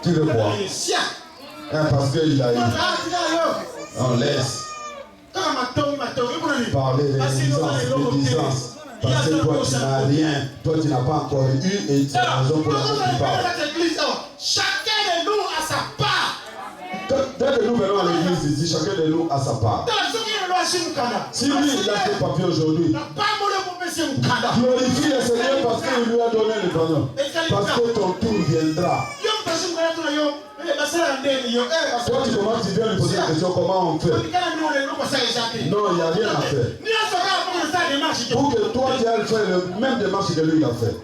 Tu veux quoi? Parce qu'il a eu. On laisse. Parler des distances. Parce que toi tu n'as rien, toi tu n'as pas encore eu et c'est la raison pour laquelle tu parles. Chacun de nous a sa part. Dès que nous venons à l'église ici, chacun de nous a sa part. Si lui il a fait papier aujourd'hui, glorifie le Seigneur parce qu'il lui a donné le bonheur. Parce que ton tour viendra. Toi tu commences, tu viens lui poser la question comment on fait. Non, il n'y a rien à faire. Pour que toi tu ailles faire le même démarche que lui il a fait.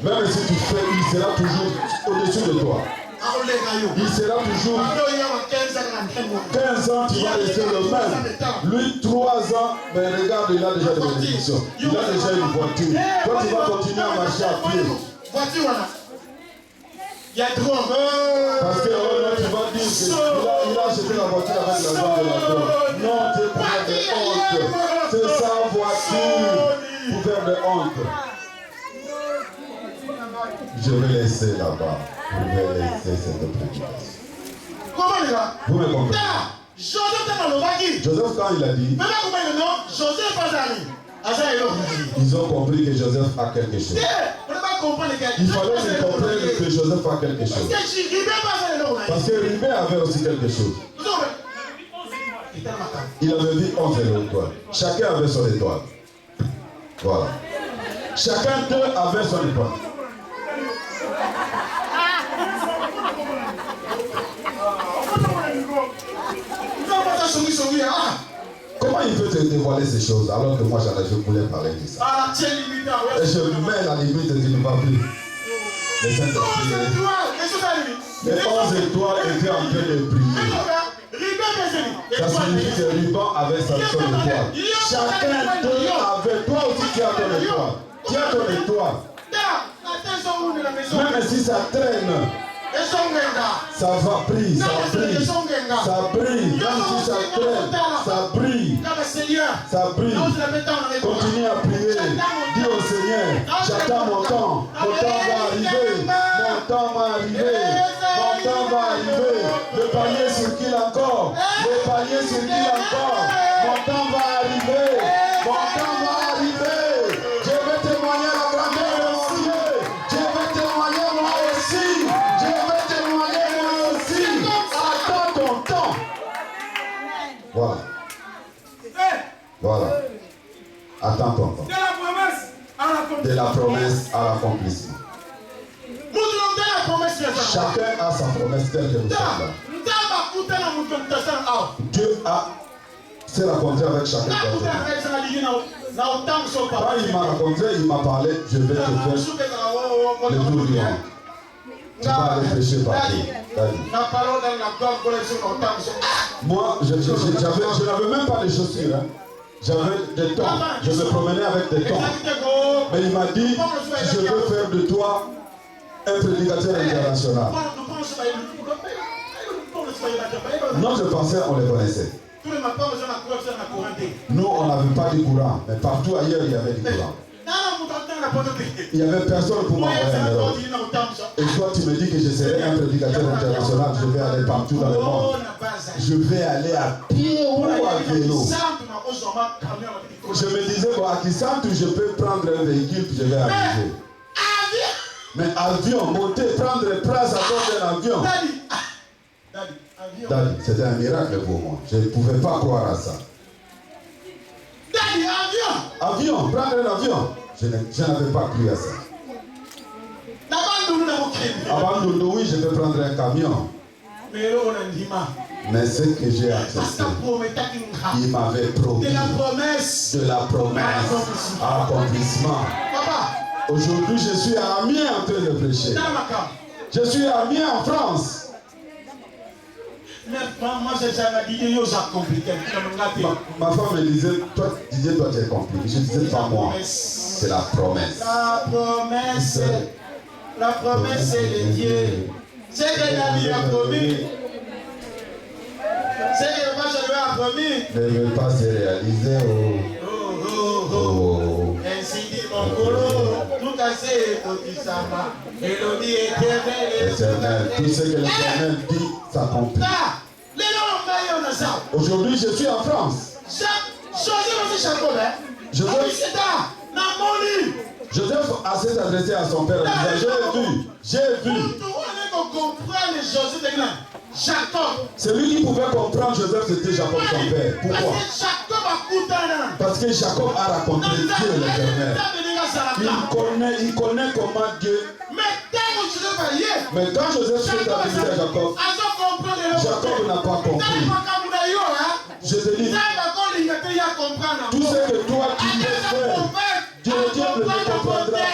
Même si tu fais, il sera toujours au-dessus de toi. Il sera toujours 15 ans, tu vas rester le même. Lui, 3 ans, mais regarde, il a déjà des bénédictions. Il a déjà une voiture. Toi, tu vas continuer à marcher à pied. Parce que tu vas dire qu'il a acheté la voiture avec l'argent de la dame. Non, tu es pour faire des hontes. C'est sa voiture pour faire des hontes. Je vais laisser là-bas. Je vais laisser cette prédication. Vous me comprenez? Joseph, quand il a dit, ils ont compris que Joseph a quelque chose. Il fallait qu'ils comprennent que Joseph a quelque chose. Parce que Ribé avait aussi quelque chose. Il avait vu 11 étoiles. Chacun avait son étoile. Voilà. Chacun d'eux avait son étoile. Comment il peut te dévoiler ces choses alors que moi je voulais parler de ça? Et je mets la limite et tu ne vas plus. Les 5 les 11 étoiles étaient en train de briller. Ça signifie que Ruban avait sa son étoile. Chacun d'eux avait. Toi aussi tu as ton étoile. Tu as ton étoile. Même si ça traîne, ça va briller, ça brille, ça brille, même si ça traîne, ça brille, ça brille. Continue à prier, dis au Seigneur, j'attends mon temps va arriver, mon temps va arriver, mon temps va arriver. Le panier circule encore, le panier circule encore, mon temps va arriver, mon temps va arriver. Je vais témoigner la grandeur de mon Dieu, je vais témoigner moi aussi. Attends ton temps. Voilà. Voilà. Attends ton temps. De la promesse à l'accomplissement. Chacun a sa promesse telle que nous sommes là. Dieu a s'est rencontré avec chacun d'entre nous. Quand il m'a rencontré, il m'a parlé, je vais te faire le tour du monde. Tu vas aller prêcher partout. Moi, je n'avais même pas de chaussures. Hein. J'avais des tons. Je me promenais avec des tons. Mais il m'a dit, je veux faire de toi un prédicateur international. Notre pensée, on les connaissait. Nous, on n'avait pas de courant. Mais partout ailleurs, il y avait du courant. Il n'y avait personne pour m'envoyer un erreur. Et toi, tu me dis que je serai un prédicateur international, je vais aller partout dans le monde. Je vais aller à pied ou à vélo. Je me disais, bon, à Kisantu, je peux prendre un véhicule puis je vais arriver. Mais avion, monter, prendre place à bord d'un avion. Daddy, c'était un miracle pour moi. Je ne pouvais pas croire à ça. Avion, prendre un avion. Je n'avais pas cru à ça. Abandonné, oui, je peux prendre un camion. Mais ce que j'ai accepté, il m'avait promis de la promesse à l'accomplissement. Aujourd'hui, je suis à Amiens en train de prêcher. Je suis à Amiens en France. Ma femme me disait, toi tu es compliqué. Je disais pas moi, c'est la promesse. La promesse c'est de Dieu. C'est que David a promis. C'est que le match a promis. Ne veut pas se réaliser. Ainsi dit mon Éternel, tout ce que l'Éternel dit s'accomplit. Aujourd'hui, je suis en France. Joseph a s'est adressé à son père. J'ai vu. Celui qui pouvait comprendre Joseph, c'était Jacob, son père. Pourquoi? Parce que Jacob a raconté Dieu l'Éternel. Il connaît comment Dieu. Mais quand Joseph s'est adressé à Jacob, Jacob n'a pas compris. Je te dis, tout ce que toi tu peux faire, Dieu ne comprendra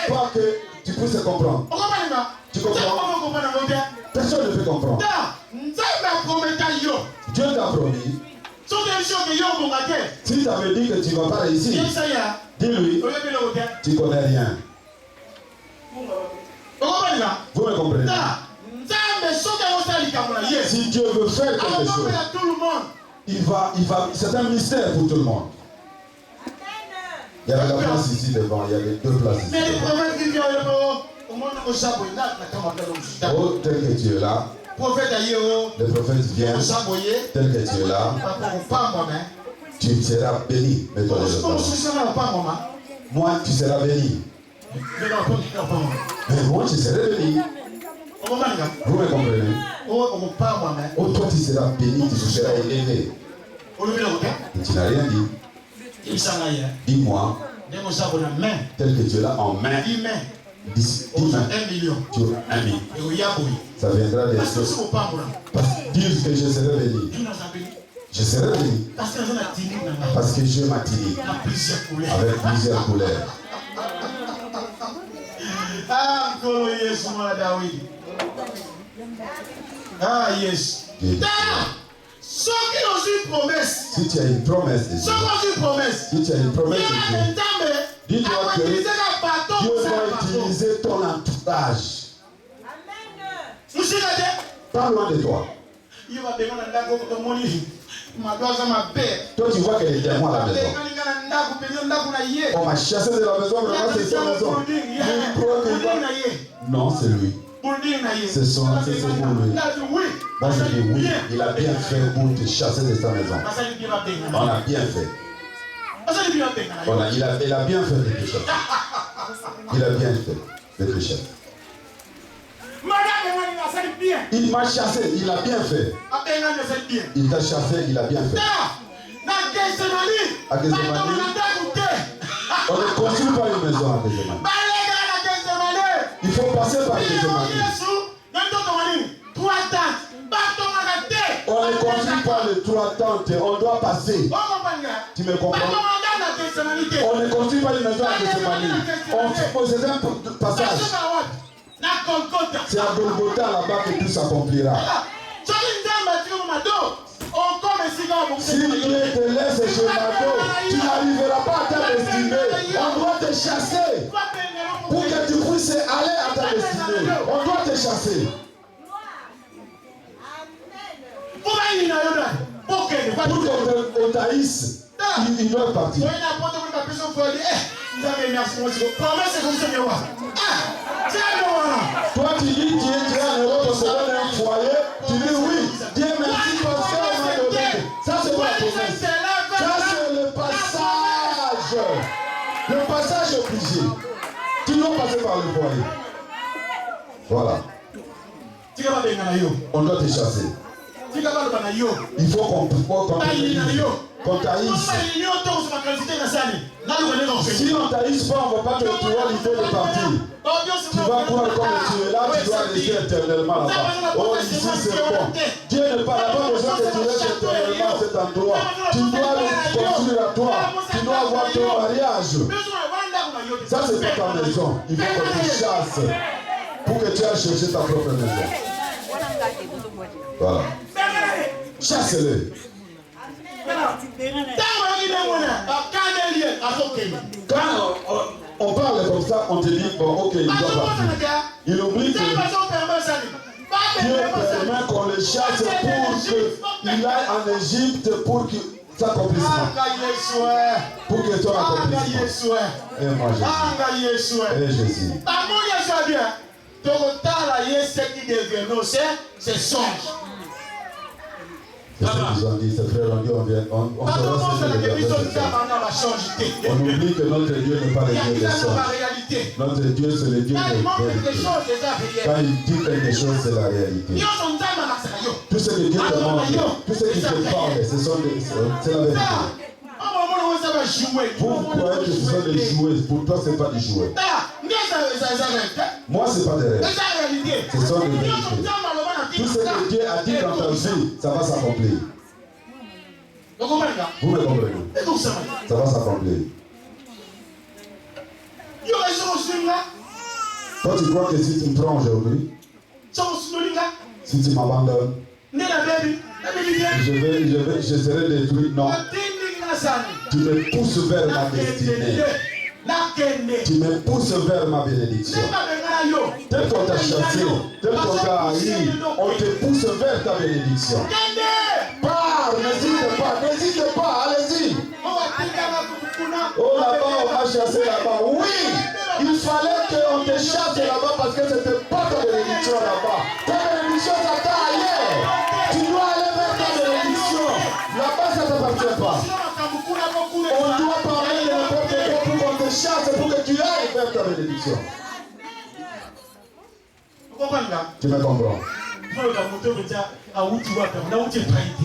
pas que tu puisses comprendre. Tu comprends? Personne ne peut comprendre. Dieu t'a promis. Si tu avais dit que tu ne vas pas réussir, dis-lui, tu ne connais rien. Vous me comprenez? Si Dieu veut faire quelque chose, c'est un mystère pour tout le monde. Il y a la place ici devant, il y a les deux places ici devant. Oh, tel que tu es là, le prophète vient, tel que tu es là, tu seras béni. Moi, tu seras béni. Mais moi, tu seras béni. Vous me comprenez? Oh, toi, tu seras béni, tu seras élevé. Et tu n'as rien dit. Dis-moi, tel que tu es là en main. 10 mains. 1 million. Tu as 1 million. Ça viendra des choses. Parce que dire que je serai béni. Je serai béni. Parce que je m'attire avec plusieurs couleurs. Ah, yes. Si tu as une promesse de Dieu, si tu as une promesse de Dieu, dis-toi que Dieu va utiliser ton entourage. Pas loin de toi. Toi, tu vois qu'il y a des témoins à la maison. On m'a chassé de la maison, vraiment c'est sa maison. Non, c'est lui. C'est pour lui. Moi je dis oui, il a bien fait pour te chasser de sa maison. On a bien fait. Voilà, il a bien fait de te chasser. Il a bien fait de te chasser. Il m'a chassé, il a bien fait. Il t'a chassé, il a bien fait. À Gethsemane, on ne construit pas une maison à Gethsemane. Il faut passer par Gethsemane. On ne construit pas les 3 tentes, on doit passer. Tu me comprends? On ne construit pas une maison à Gethsemane. On fait un passage. C'est à Golgotha là-bas que tout s'accomplira. Si Dieu te laisse chez Mado, tu n'arriveras pas à ta destinée. On doit te chasser pour que tu puisses aller à ta destinée. On doit te chasser. Pour qu'on t'haïsse, ils doivent partir. Toi tu dis Dieu a un euro pour se donner un foyer, tu dis oui, Dieu merci parce qu'on m'a donné. Ça c'est pas la promesse. Ça c'est le passage. Le passage obligé. Tu dois passer par le foyer. Voilà. On doit te chasser. Il faut qu'on t'haïsse. Si on t'haïsse pas, on ne va pas te trouver l'idée de partir. Tu vas croire comme tu es là, tu dois rester éternellement là-bas. Oh, ici c'est bon. Dieu n'a pas besoin que tu restes éternellement à cet endroit. Tu dois le construire à toi. Tu dois avoir ton mariage. Ça, c'est pas ta maison. Il faut que tu chasses pour que tu ailles chercher ta propre maison. Voilà. Chasse-le. Quand on parle comme ça, on te dit, bon, ok, il doit partir. Il oublie que Dieu permet qu'on le chasse pour qu'il aille en Égypte, pour que s'accomplissement. Pour que ton accomplissement. Et moi Jésus. Et Jésus. C'est songe. C'est ce qu'ils ont dit, ces frères ont dit, on oublie que notre Dieu n'est pas le Dieu des songes. Notre Dieu, c'est le Dieu des vérités. Quand il dit quelque chose, c'est la réalité. Tout ce que Dieu te montre, tout ce qu'il te parle, c'est la vérité. Vous croyez que ce sont des jouets, pour toi, ce n'est pas des jouets. Moi, ce n'est pas des rêves. Ce sont des vérités. Tout ce que Dieu a dit dans ta vie, ça va s'accomplir. Vous me comprenez? Ça va s'accomplir. Toi, tu crois que si tu me prends aujourd'hui, si tu m'abandonnes, je serai détruit? Non. Tu me pousses vers ma destinée. Tu me pousses vers ma bénédiction. Tel qu'on t'a chassé, tel qu'on t'a haï, on te pousse vers ta bénédiction. Pars, n'hésite pas, allez-y. Oh là-bas, on m'a chassé là-bas. Oui, il fallait qu'on te chasse là-bas parce que c'était pas ta bénédiction là-bas. Ta bénédiction, ça t'a ailleurs. Tu dois aller vers ta bénédiction. Là-bas, ça ne t'appartient pas. On doit parler de n'importe quoi pour qu'on te chasse, pour que tu ailles vers ta bénédiction. Tu me comprends?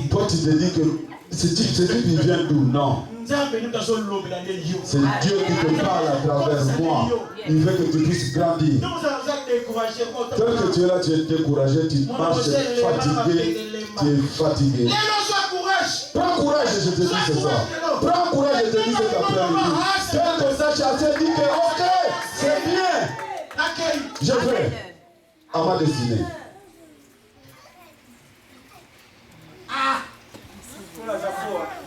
Toi, tu te dis que c'est Dieu qui vient d'où? Non. C'est Dieu qui te parle à travers moi. Il veut que tu puisses grandir. Tel que tu es là, tu es découragé, tu marches fatigué, tu es fatigué. Prends courage, je te dis ce soir. Prends courage, je te dis cet après-midi. Tel que ça chassé dit que ok, c'est bien. Je vais à ma destinée.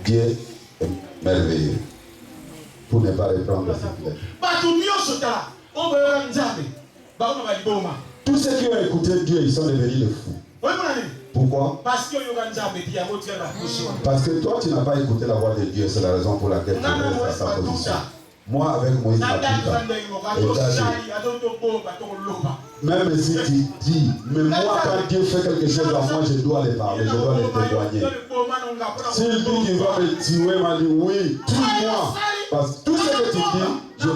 Dieu est merveilleux. Pour ne pas reprendre cette lettre. Tous ceux qui ont écouté Dieu, ils sont devenus des fous. Pourquoi? Parce que toi, tu n'as pas écouté la voix de Dieu. C'est la raison pour laquelle tu restes à ta position. Moi, avec Moïse Matuta, même si tu dis, mais moi, quand Dieu fait quelque chose à moi, je dois les parler, je dois les témoigner. S'il dit qu'il va me tuer, il m'a dit oui, tue-moi. Parce que tout ce que tu dis, je ne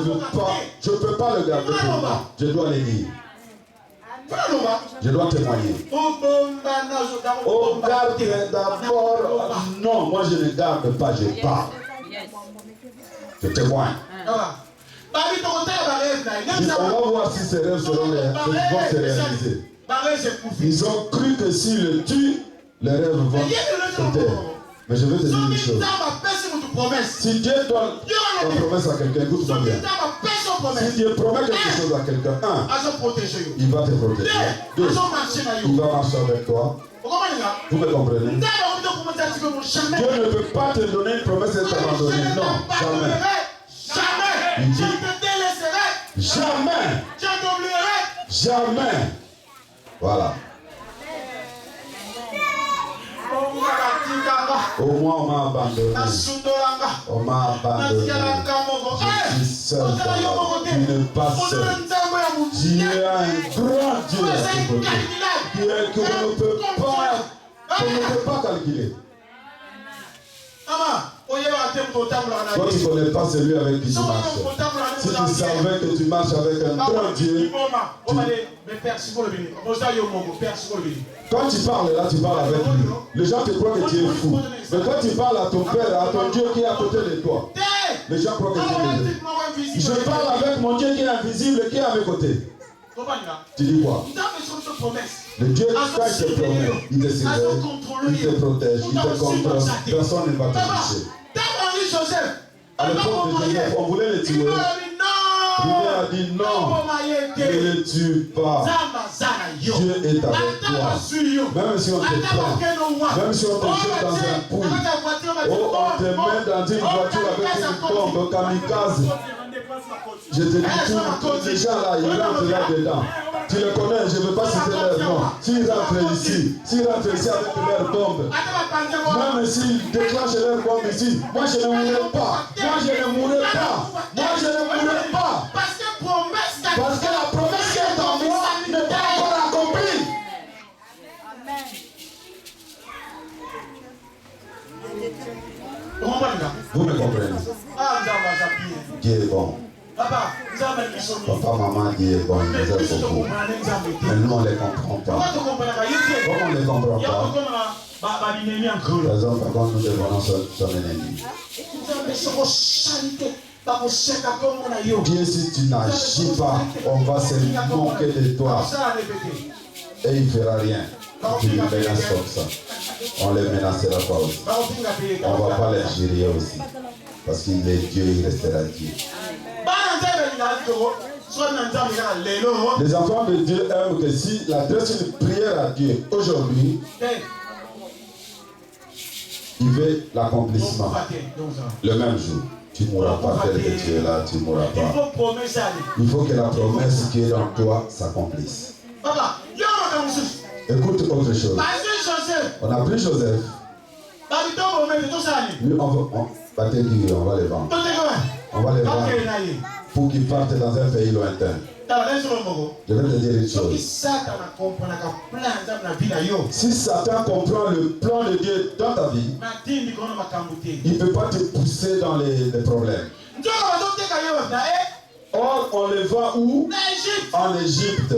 peux pas le garder pour moi. Je dois les dire. Je dois témoigner. Oh, garde d'abord. Non, moi je ne garde pas, je parle. Je témoigne. On va voir si ces rêves vont se réaliser. Ils ont cru que s'ils le tuent, les rêves vont se taire. Mais je vais te dire une chose. Si Dieu donne une promesse à quelqu'un, écoute-moi bien. Si Dieu promet quelque chose à quelqu'un, il va te protéger. Deux, il va marcher avec toi. Vous me comprenez? Dieu ne peut pas te donner une promesse et t'abandonner. Non, jamais. Il dit, jamais. Jamais. Voilà. Au moins on m'a abandonné. On m'a abandonné. Je suis seul. Tu n'es pas seul. Dieu a un grand Dieu à tes côtés. Dieu que on ne peut pas calculer. Toi tu ne connais pas celui avec qui tu marches. Si tu savais que tu marches avec un grand Dieu, quand tu parles là, tu parles avec lui. Les gens te croient que tu es fou. Mais quand tu parles à ton Père, à ton Dieu qui est à côté de toi, les gens croient que tu es fou. Je parle avec mon Dieu qui est invisible, qui est à mes côtés. Tu dis quoi? Le Dieu, quand il te promet, il te surveille, il te protège, il te contrôle. Personne ne va te toucher. À l'époque de Joseph, on voulait le tuer. Dieu a dit non, ne le tue pas. Dieu est avec toi. Même si on te prend, même si on te jette dans un puits, ou on te met dans une voiture avec une bombe kamikaze, je te dis tout, les gens là, ils rentrent là-dedans. Tu les connais, je ne veux pas citer leur nom. S'ils rentrent ici avec leur bombe, même s'ils déclenchent leur bombe ici, moi je ne mourrai pas. Moi je ne mourrai pas. Moi je ne mourrai pas. Parce que la promesse qui est en moi n'est pas encore accomplie. Vous me comprenez? Dieu est bon. Papa, maman, Dieu est bon, il nous aime beaucoup. Mais nous, on ne les comprend pas. Comment on ne les comprend pas? Raison par contre, nous devenons son ennemi. Dieu, si tu n'agis pas, on va se moquer de toi. Et il ne fera rien. Tu nous menaces comme ça. On les menacera pas aussi. On ne va pas les gérer aussi. Parce qu'il est Dieu, il restera Dieu. Les enfants de Dieu aiment que si l'adresse une prière à Dieu aujourd'hui, il veut l'accomplissement. Le même jour. Tu ne mourras pas tel que tu es là, tu ne mourras pas. Il faut que la promesse qui est dans toi s'accomplisse. Écoute autre chose. On a pris Joseph. Lui, on va les vendre. On va les vendre pour qu'ils partent dans un pays lointain. Je vais te dire une chose. Si Satan comprend le plan de Dieu dans ta vie, il ne peut pas te pousser dans les problèmes. Or, on les voit où? En Égypte.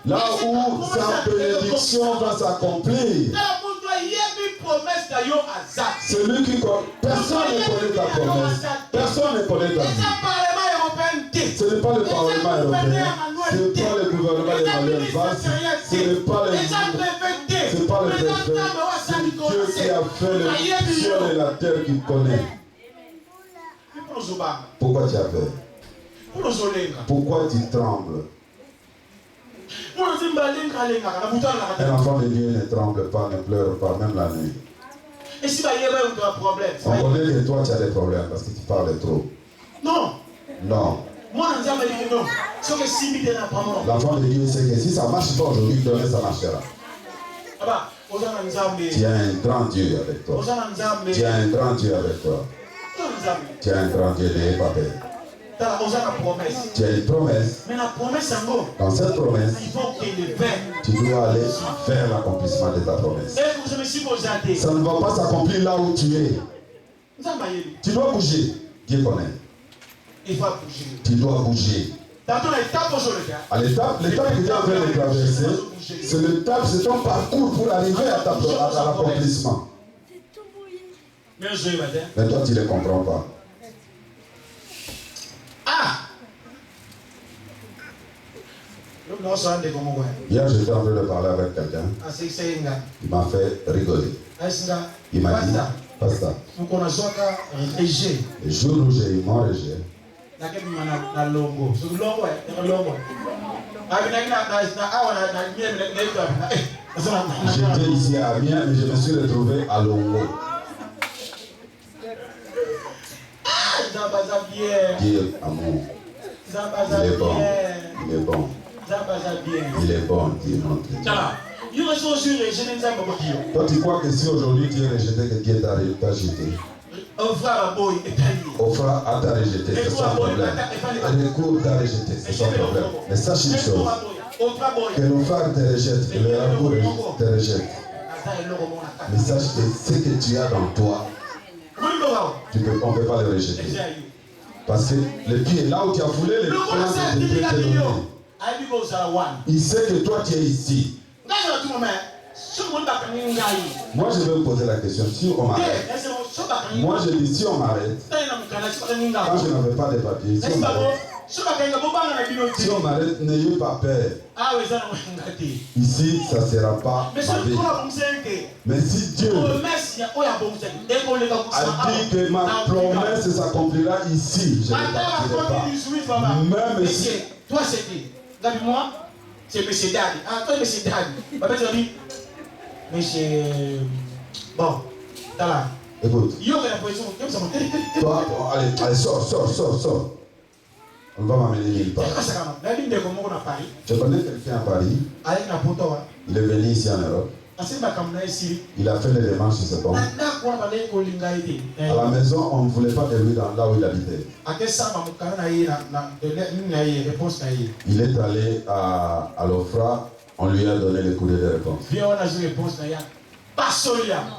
Là où sa bénédiction va s'accomplir. Celui qui connaît, personne ne connaît ta promesse. Personne ne connaît ta vie. Ce n'est pas le Parlement européen. Ce n'est pas le gouvernement d'Emmanuel Valls. Ce n'est pas le préfet. C'est Dieu qui a fait le ciel et la terre qui connaît. Pourquoi tu as peur? Pourquoi tu trembles? Un enfant de Dieu ne tremble pas, ne pleure pas, même la nuit. On connaît que toi tu as des problèmes parce que tu parles trop. Non. L'enfant de Dieu sait que si ça ne marche pas aujourd'hui, demain ça marchera. Tu as un grand Dieu avec toi. Tu as un grand Dieu avec toi. Tu as un grand Dieu, n'ayez pas peur. Tu as une promesse. Dans cette promesse, tu dois aller vers l'accomplissement de ta promesse. Ça ne va pas s'accomplir là où tu es. Tu dois bouger. Dieu connaît. Tu dois bouger. À l'étape que tu es en train de traverser, c'est ton parcours pour arriver à l'accomplissement. Mais toi, tu ne les comprends pas. Hier, j'étais en train de parler avec quelqu'un. Il m'a fait rigoler. Il m'a dit, Pasteur, le jour où j'ai eu mon rejet, j'étais ici à Amiens, mais je me suis retrouvé à Longo. Dieu, amour. Il est bon. Il est bon. Il est bon, Dieu notre Dieu. Toi, tu crois que si aujourd'hui tu es rejeté, que Dieu t'a jeté? Ophra t'a rejeté, c'est son problème. Recours t'a rejeté, c'est son problème. Mais sache une chose, que l'Ophra te rejette, que le Rabour te rejette. Mais sache que ce que tu as dans toi, on ne peut pas le rejeter. Parce que le pied, là où tu as foulé, le plan de Dieu te donné. Il sait que toi tu es ici. Moi je vais me poser la question, si on m'arrête. Moi je dis si on m'arrête, quand je n'avais pas de papier, si on m'arrête, n'ayez pas peur. Ici ça ne sera pas ma vie. Mais si Dieu a dit que ma promesse s'accomplira ici, je ne partirai pas. Même si toi c'est qui? Moi, c'est M. Daddy. Ah, toi, M. Daddy. Papa, tu as dit, monsieur. Bon, t'as là. Écoute. Il y a la position. Toi, allez, sors. On va m'amener nulle part. Je connais quelqu'un à Paris. Il est venu ici en Europe. Il a fait les démarches sur ce compte. À la maison, on ne voulait pas de lui là où il habitait. Il est allé à l'OFRA, on lui a donné le courrier de réponse.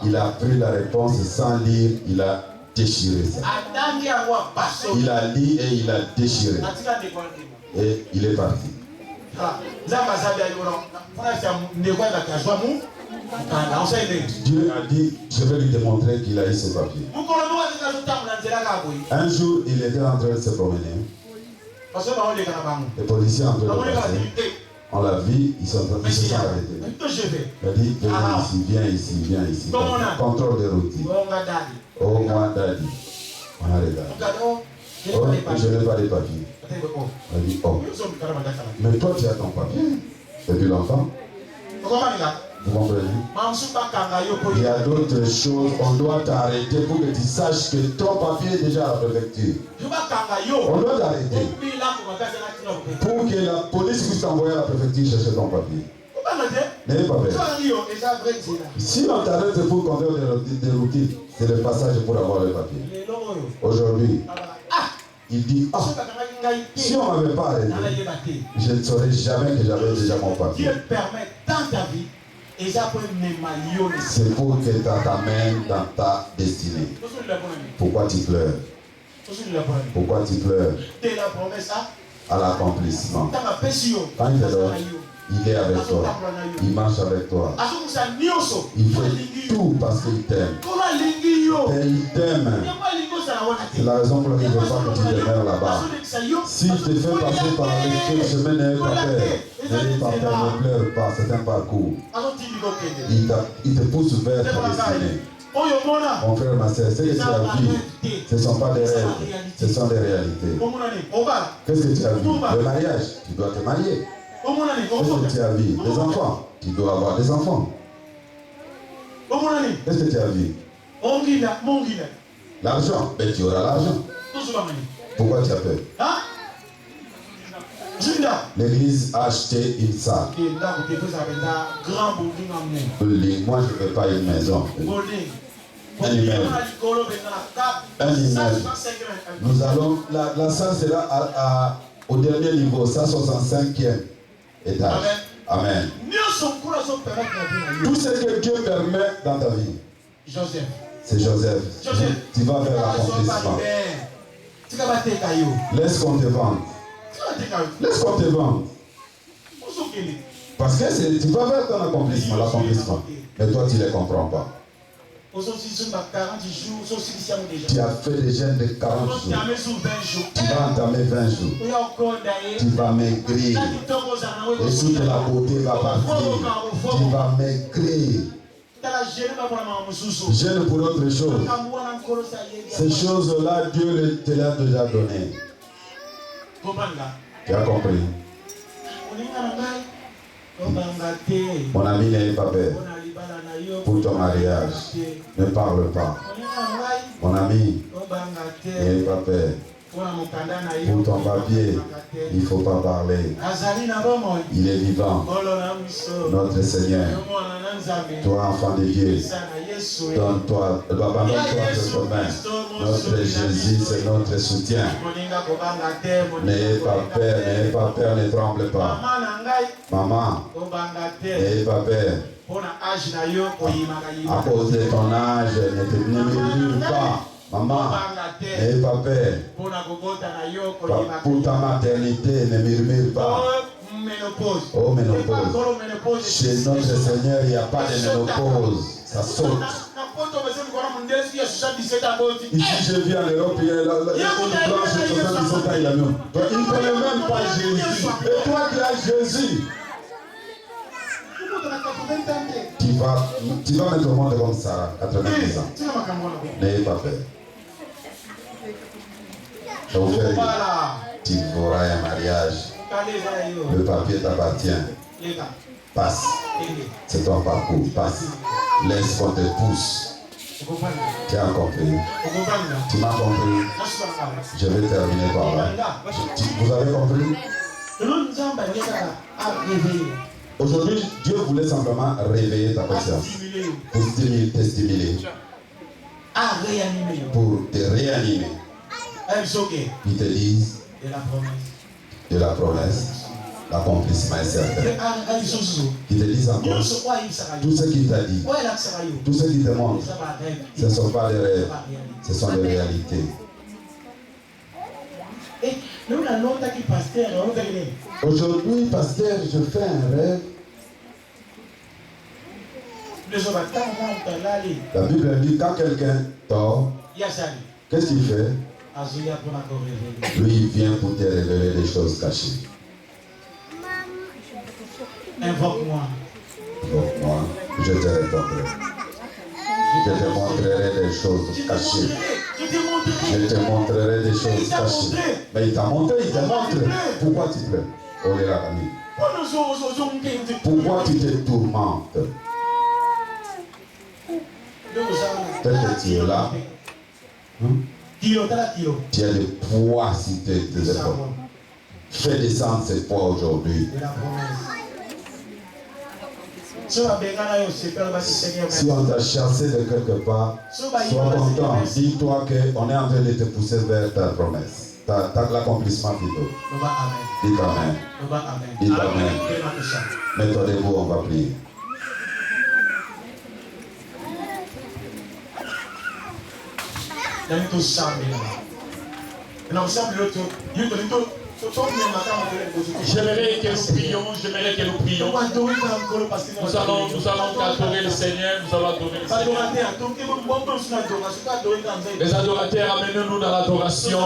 Il a pris la réponse sans lire, il a déchiré ça. Il a lu et il a déchiré. Et il est parti. Dieu a dit, je vais lui démontrer qu'il a eu ses papiers. Un jour, il était en train de se promener. Les policiers en train de passer. On l'a vu, ils sont arrêtés. Il a dit, viens ici. Contrôle de routine. Oh, moi, daddy. On a regardé. Oh, je n'ai pas les papiers. Il a dit, oh. Mais toi, tu as ton papier. Depuis longtemps. Vous comprenez? Il y a d'autres choses. On doit t'arrêter pour que tu saches que ton papier est déjà à la préfecture. On doit t'arrêter pour que la police puisse t'envoyer à la préfecture chercher ton papier. N'ayez pas peur. Si on t'arrête, c'est pour conduire des routines. C'est le passage pour avoir le papier. Aujourd'hui, il dit, si on ne m'avait pas arrêté, je ne saurais jamais que j'avais déjà mon papier. Dieu permet dans ta vie. C'est pour que ça t'amène dans ta destinée. Pourquoi tu pleures? Pourquoi tu pleures? À l'accomplissement. Quand il te donne, il est avec toi. Il marche avec toi. Il fait tout parce qu'il t'aime. Et il t'aime. C'est la raison pour laquelle je veux pas que tu demeures là-bas. Si je te fais passer par le chemin, n'ayez pas peur. N'ayez pas peur, ne pleure pas. C'est un parcours. Il te pousse vers ta destinée. Mon frère, ma soeur, ce que tu as vu, ce ne sont pas des rêves, ce sont des réalités. Qu'est-ce que tu as vu? Le mariage, tu dois te marier. Qu'est-ce que tu as vu? Des enfants, tu dois avoir des enfants. Qu'est-ce que tu as vu? L'argent, ben tu auras l'argent. Pourquoi tu as peur? L'église a acheté une salle. Moi, je ne veux pas une maison. Un immeuble. Nous allons, la salle sera au dernier niveau, 165e étage. Amen. Tout ce que Dieu permet dans ta vie. C'est Joseph. Tu vas vers l'accomplissement. Laisse qu'on te vende. Laisse qu'on te vende. Parce que tu vas vers ton accomplissement, l'accomplissement. Mais toi, tu ne les comprends pas. Tu as fait des jeûnes de 40 jours. Tu vas entamer 20 jours. Tu vas maigrir. Et toute la beauté va partir. Tu vas maigrir. Jeûne pour autre chose. Ces choses-là, Dieu te l'a déjà donné. Tu as compris? Mon ami, n'ayez pas peur. Pour ton mariage, ne parle pas. Mon ami, n'ayez pas peur. Pour ton papier, il ne faut pas parler. Il est vivant. Notre Seigneur, toi enfant de Dieu, donne-toi, abandonne-toi entre mains. Notre Jésus, c'est notre soutien. N'ayez pas peur, ne tremble pas. Maman, n'ayez pas peur. À cause de ton âge, ne murmure pas. Maman, n'ayez pas peur. Pour ta maternité, ne murmure pas. Oh, ménopause. Chez notre Seigneur, il n'y a pas de ménopause. Ça saute. Ici, je vis en Europe, il y a une blanche de 77 ans, il a mis. Il ne connaît même pas Jésus. Et toi qui as Jésus, tu vas mettre au monde comme Sarah, 90 ans. N'ayez pas peur. Donc, tu feras un mariage. Le papier t'appartient. Passe. C'est ton parcours. Passe. Laisse qu'on te pousse. Tu as compris? Tu m'as compris? Je vais terminer par là. Vous avez compris? Aujourd'hui, Dieu voulait simplement réveiller ta conscience. Pour te stimuler. Pour te réanimer. Ils te disent de la promesse. L'accomplissement est certain. Ils te disent encore, tout ce qu'il t'a dit, tout ce qu'il te montre, ce ne sont pas des rêves, ce sont des réalités. Aujourd'hui, pasteur, je fais un rêve. La Bible dit quand quelqu'un dort, qu'est-ce qu'il fait? Lui, il vient pour te révéler des choses cachées. Invoque-moi. Invoque-moi, je te répondrai. Je te montrerai des choses cachées. Je te montrerai des choses cachées. Mais il t'a montré, il te montre. Pourquoi tu pleures? Oh là là. Pourquoi tu te tourmentes? Peut-être que tu es là. Tu as des poids sur tes épaules. Fais descendre ces poids aujourd'hui. Si on t'a chassé de quelque part, sois content. Dis-toi qu'on est en train de te pousser vers ta promesse. L'accomplissement plutôt. Dites Amen. Dites Amen. Mets-toi debout, on va prier. J'aimerais que nous prions. Nous allons adorer le Seigneur. Nous allons adorer le Seigneur. Les adorateurs, amenez-nous dans l'adoration.